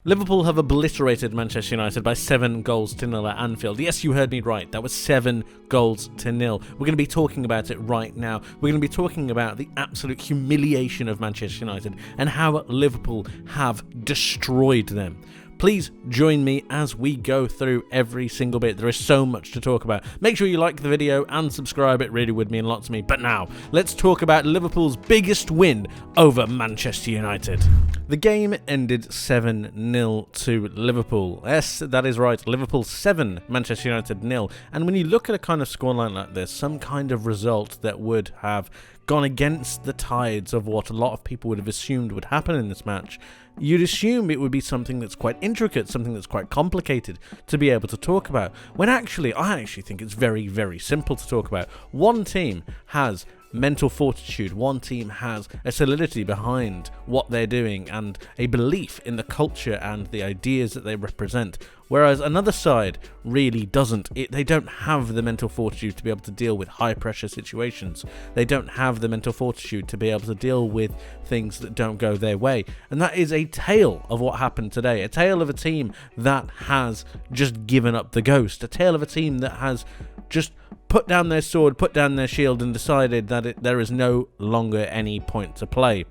Liverpool have obliterated Manchester United by 7-0 at Anfield. Yes, you heard me right. That was 7-0. We're going to be talking about it right now. We're going to be talking about the absolute humiliation of Manchester United and how Liverpool have destroyed them. Please join me as we go through every single bit. There is so much to talk about. Make sure you like the video and subscribe. It really would mean a lot to me. But now, let's talk about Liverpool's biggest win over Manchester United. The game ended 7-0 to Liverpool. Yes, that is right. Liverpool 7, Manchester United 0. And when you look at a kind of scoreline like this, some kind of result that would have gone against the tides of what a lot of people would have assumed would happen in this match, you'd assume it would be something that's quite intricate, something that's quite complicated to be able to talk about. When actually, I actually think it's very, very simple to talk about. One team has mental fortitude, one team has a solidity behind what they're doing and a belief in the culture and the ideas that they represent, whereas another side really doesn't. They don't have the mental fortitude to be able to deal with high pressure situations. They don't have the mental fortitude to be able to deal with things that don't go their way, and that is a tale of what happened today, a tale of a team that has just given up the ghost, a tale of a team that has just put down their sword, put down their shield, and decided that there is no longer any point to play.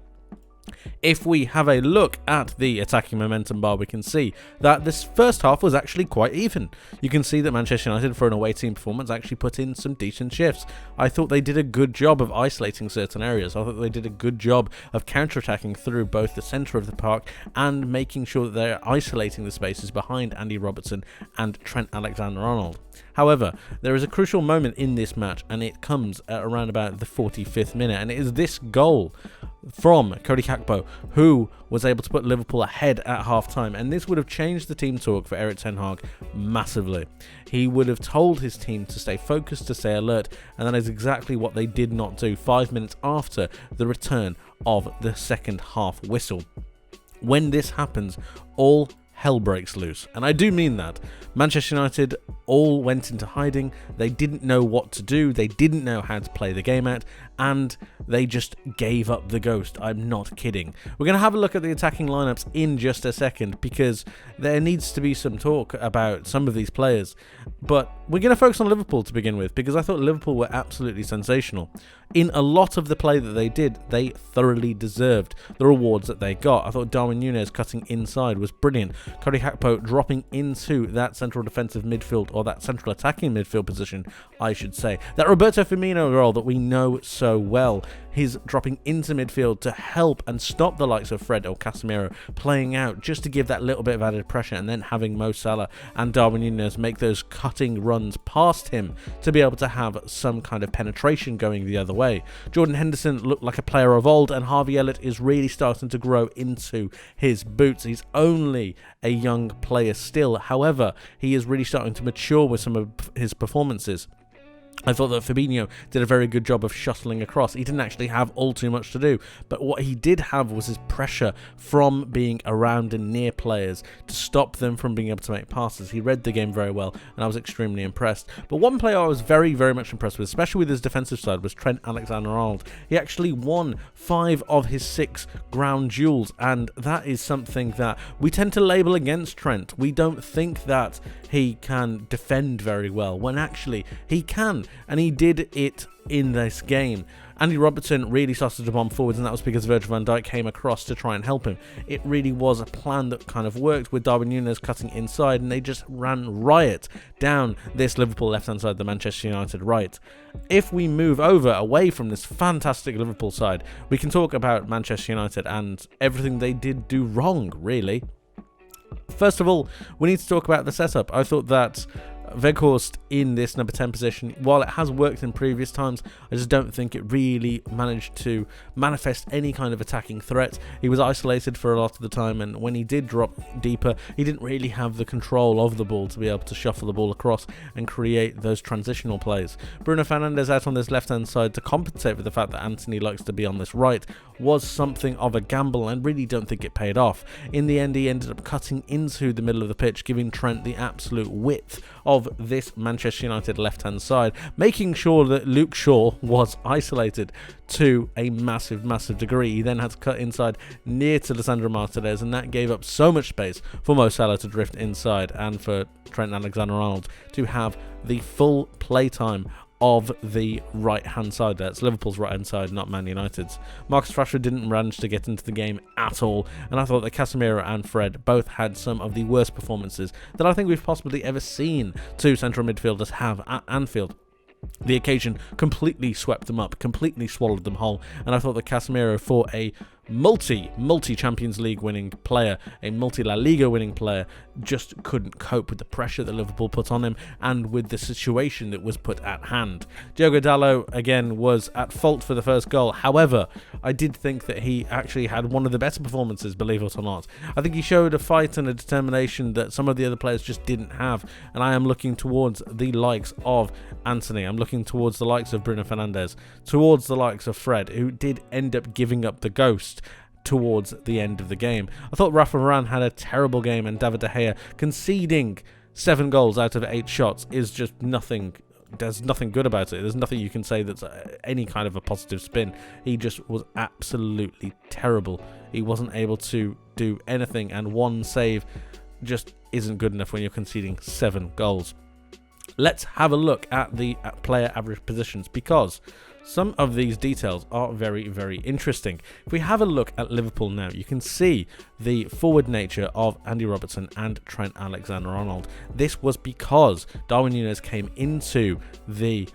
If we have a look at the attacking momentum bar, we can see that this first half was actually quite even. You can see that Manchester United, for an away team performance, actually put in some decent shifts. I thought they did a good job of isolating certain areas. I thought they did a good job of counter-attacking through both the centre of the park and making sure that they're isolating the spaces behind Andy Robertson and Trent Alexander-Arnold. However, there is a crucial moment in this match, and it comes at around about the 45th minute, and it is this goal from Cody Gakpo, who was able to put Liverpool ahead at half-time, and this would have changed the team talk for Erik ten Hag massively. He would have told his team to stay focused, to stay alert, and that is exactly what they did not do 5 minutes after the return of the second half whistle. When this happens, all hell breaks loose, and I do mean that. Manchester United all went into hiding. They didn't know what to do, they didn't know how to play the game out, and they just gave up the ghost. I'm not kidding. We're going to have a look at the attacking lineups in just a second, because there needs to be some talk about some of these players, but we're going to focus on Liverpool to begin with, because I thought Liverpool were absolutely sensational. In a lot of the play that they did, they thoroughly deserved the rewards that they got. I thought Darwin Núñez cutting inside was brilliant. Cody Gakpo dropping into that central defensive midfield, or that central attacking midfield position, I should say. That Roberto Firmino role that we know so well, his dropping into midfield to help and stop the likes of Fred or Casemiro playing out, just to give that little bit of added pressure, and then having Mo Salah and Darwin Núñez make those cutting runs past him to be able to have some kind of penetration going the other way. Jordan Henderson looked like a player of old, and Harvey Elliott is really starting to grow into his boots. He's only a young player still, however, he is really starting to mature with some of his performances. I thought that Fabinho did a very good job of shuttling across. He didn't actually have all too much to do, but what he did have was his pressure from being around and near players to stop them from being able to make passes. He read the game very well, and I was extremely impressed. But one player I was very, very much impressed with, especially with his defensive side, was Trent Alexander-Arnold. He actually won 5 of his 6 ground duels, and that is something that we tend to label against Trent. We don't think that he can defend very well, when actually he can. And he did it in this game. Andy Robertson really started to bomb forwards, and that was because Virgil van Dijk came across to try and help him. It really was a plan that kind of worked, with Darwin Núñez cutting inside, and they just ran riot down this Liverpool left-hand side, the Manchester United right. If we move over away from this fantastic Liverpool side, we can talk about Manchester United and everything they did do wrong, really. First of all, we need to talk about the setup. I thought that Weghorst in this number 10 position, while it has worked in previous times, I just don't think it really managed to manifest any kind of attacking threat. He was isolated for a lot of the time, and when he did drop deeper, he didn't really have the control of the ball to be able to shuffle the ball across and create those transitional plays. Bruno Fernandes out on this left-hand side to compensate for the fact that Anthony likes to be on this right was something of a gamble, and really don't think it paid off. In the end, he ended up cutting into the middle of the pitch, giving Trent the absolute width of this Manchester United left-hand side, making sure that Luke Shaw was isolated to a massive, massive degree. He then had to cut inside near to Lisandro Martinez, and that gave up so much space for Mo Salah to drift inside and for Trent Alexander-Arnold to have the full playtime of the right-hand side. That's Liverpool's right-hand side, not Man United's. Marcus Rashford didn't manage to get into the game at all, and I thought that Casemiro and Fred both had some of the worst performances that I think we've possibly ever seen two central midfielders have at Anfield. The occasion completely swept them up, completely swallowed them whole, and I thought that Casemiro, for a multi-Champions League winning player, a multi-La Liga winning player, just couldn't cope with the pressure that Liverpool put on him and with the situation that was put at hand. Diogo Dalot, again, was at fault for the first goal. However, I did think that he actually had one of the better performances, believe it or not. I think he showed a fight and a determination that some of the other players just didn't have, and I am looking towards the likes of Anthony, I'm looking towards the likes of Bruno Fernandes, towards the likes of Fred, who did end up giving up the ghost towards the end of the game. I thought Rafa Varane had a terrible game, and David De Gea conceding 7 goals out of 8 shots is just nothing. There's nothing good about it. There's nothing you can say that's any kind of a positive spin. He just was absolutely terrible. He wasn't able to do anything, and one save just isn't good enough when you're conceding 7 goals. Let's have a look at the player average positions, because some of these details are very, very interesting. If we have a look at Liverpool now, you can see the forward nature of Andy Robertson and Trent Alexander-Arnold. This was because Darwin Núñez came into the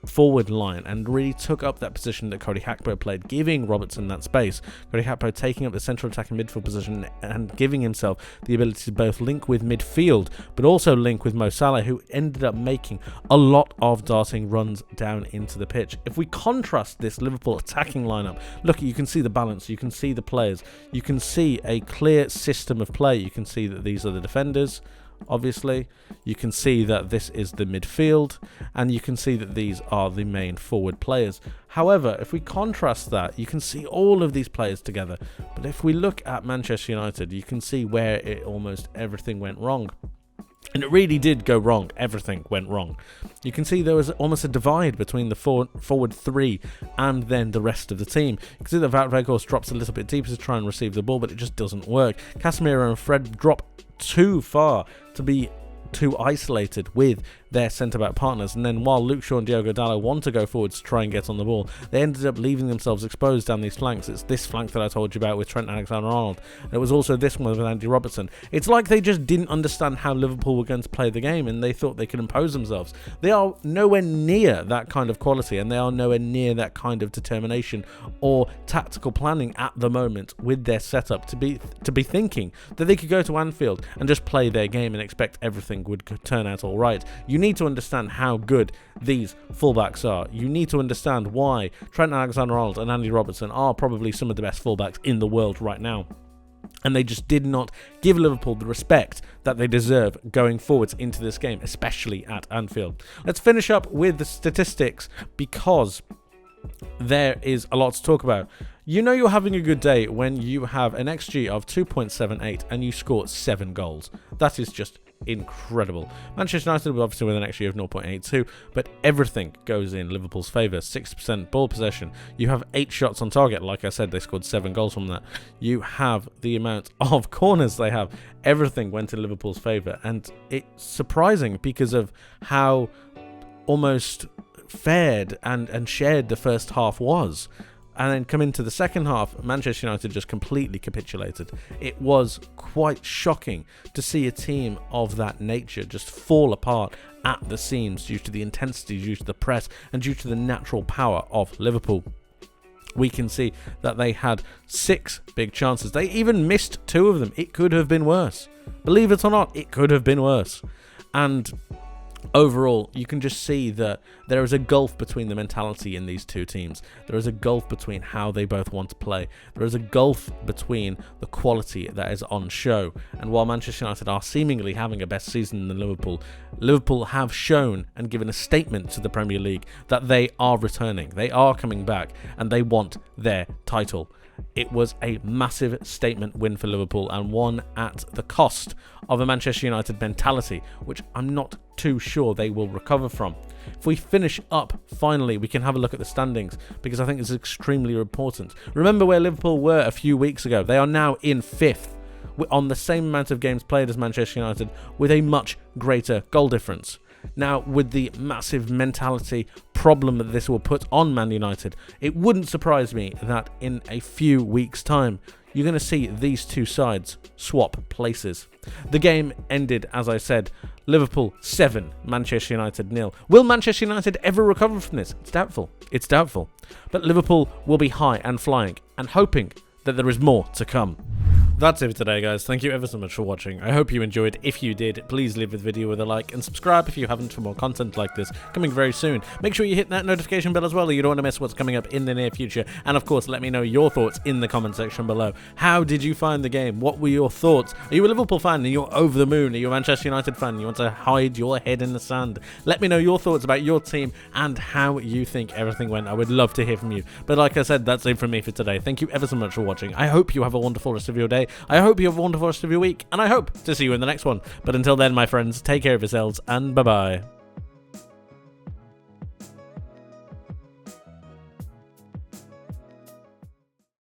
forward line and really took up that position that Cody Gakpo played, giving Robertson that space. Cody Gakpo taking up the central attacking midfield position and giving himself the ability to both link with midfield but also link with Mo Salah, who ended up making a lot of darting runs down into the pitch. If we contrast this Liverpool attacking lineup, look, you can see the balance, you can see the players, you can see a clear system of play. You can see that these are the defenders, obviously, you can see that this is the midfield, and you can see that these are the main forward players. However, if we contrast that, you can see all of these players together. But if we look at Manchester United, you can see where it almost everything went wrong. And it really did go wrong. Everything went wrong. You can see there was almost a divide between the forward 3 and then the rest of the team. You can see that Wout Weghorst drops a little bit deeper to try and receive the ball, but it just doesn't work. Casemiro and Fred drop too far to be too isolated with their centre-back partners, and then while Luke Shaw and Diogo Dalot want to go forwards to try and get on the ball, they ended up leaving themselves exposed down these flanks. It's this flank that I told you about with Trent Alexander-Arnold, and it was also this one with Andy Robertson. It's like they just didn't understand how Liverpool were going to play the game, and they thought they could impose themselves. They are nowhere near that kind of quality, and they are nowhere near that kind of determination or tactical planning at the moment with their setup to be thinking that they could go to Anfield and just play their game and expect everything would turn out all right. You need to understand how good these fullbacks are. You need to understand why Trent Alexander-Arnold and Andy Robertson are probably some of the best fullbacks in the world right now. And they just did not give Liverpool the respect that they deserve going forwards into this game, especially at Anfield. Let's finish up with the statistics, because there is a lot to talk about. You know you're having a good day when you have an XG of 2.78 and you score 7 goals. That is just incredible. Manchester United were obviously with an XG of 0.82, but everything goes in Liverpool's favour. 60% ball possession. You have 8 shots on target. Like I said, they scored 7 goals from that. You have the amount of corners they have. Everything went in Liverpool's favour, and it's surprising because of how almost fared and shared the first half was. And then come into the second half, Manchester United just completely capitulated. It was quite shocking to see a team of that nature just fall apart at the seams due to the intensity, due to the press, and due to the natural power of Liverpool. We can see that they had 6 big chances. They even missed 2 of them. It could have been worse. Believe it or not, it could have been worse. And overall, you can just see that there is a gulf between the mentality in these two teams. There is a gulf between how they both want to play. There is a gulf between the quality that is on show. And while Manchester United are seemingly having a best season than Liverpool, Liverpool have shown and given a statement to the Premier League that they are returning. They are coming back, and they want their title. it was a massive statement win for Liverpool, and one at the cost of a Manchester United mentality, which I'm not too sure they will recover from. If we finish up, finally, we can have a look at the standings, because I think it's extremely important. Remember where Liverpool were a few weeks ago. They are now in 5th, on the same amount of games played as Manchester United, with a much greater goal difference. Now, with the massive mentality problem that this will put on Man United, it wouldn't surprise me that in a few weeks' time, you're going to see these two sides swap places. The game ended, as I said, Liverpool 7, Manchester United 0. Will Manchester United ever recover from this? It's doubtful. It's doubtful. But Liverpool will be high and flying, and hoping that there is more to come. That's it for today, guys. Thank you ever so much for watching. I hope you enjoyed. If you did, please leave the video with a like and subscribe if you haven't for more content like this coming very soon. Make sure you hit that notification bell as well. You don't want to miss what's coming up in the near future. And of course, let me know your thoughts in the comment section below. How did you find the game? What were your thoughts? Are you a Liverpool fan and you're over the moon? Are you a Manchester United fan and you want to hide your head in the sand? Let me know your thoughts about your team and how you think everything went. I would love to hear from you. But like I said, that's it from me for today. Thank you ever so much for watching. I hope you have a wonderful rest of your day. I hope you have a wonderful rest of your week, and I hope to see you in the next one. But until then, my friends, take care of yourselves, and bye-bye.